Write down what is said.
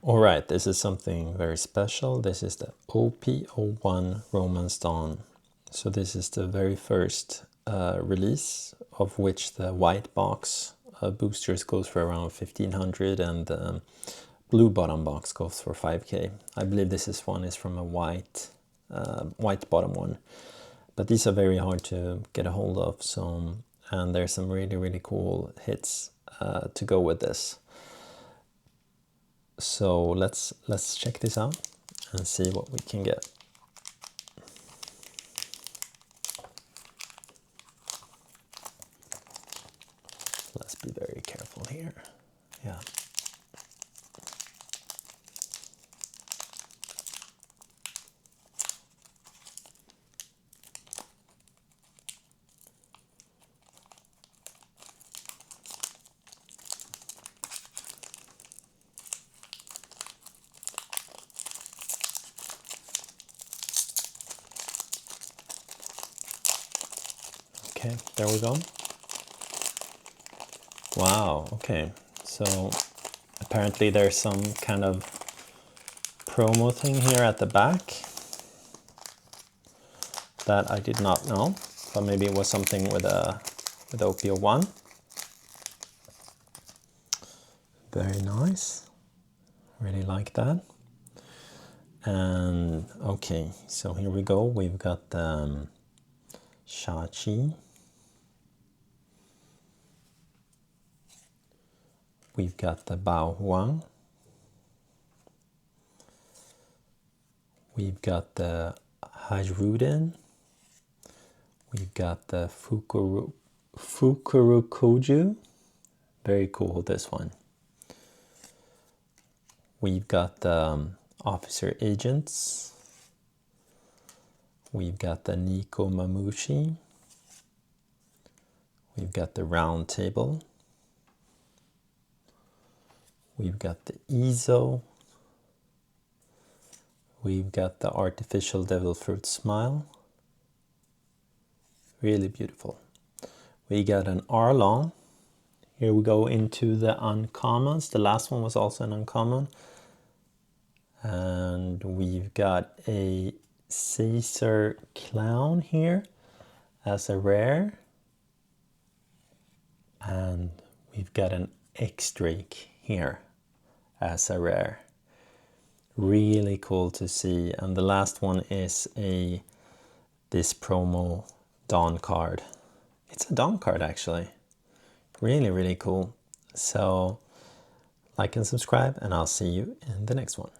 Alright, this is something very special. This is the OP-01 Romance Dawn. So this is the very first release, of which the white box boosters goes for around 1500 and the blue bottom box goes for 5k. I believe this one is from a white bottom one. But these are very hard to get a hold of, so and there's some really cool hits to go with this. So let's check this out and see what we can get. Let's be very careful here. Yeah. Okay, there we go. Wow, okay. So apparently there's some kind of promo thing here at the back that I did not know, but maybe it was something with OP-01. Very nice. Really like that. And okay, so here we go. We've got the Shachi. We've got the Bao Huang. We've got the Hajruden. We've got the Fukurokoju. Very cool, this one. We've got the Officer Agents. We've got the Niko Mamushi. We've got the Round Table. We've got the Izo. We've got the Artificial Devil Fruit Smile. Really beautiful. We got an Arlong. Here we go into the uncommons. The last one was also an uncommon. And we've got a Caesar Clown here as a rare. And we've got an X-Drake here as a rare. Really cool to see. And the last one is this promo Dawn card. It's a Dawn card actually. Really cool. So like and subscribe, and I'll see you in the next one.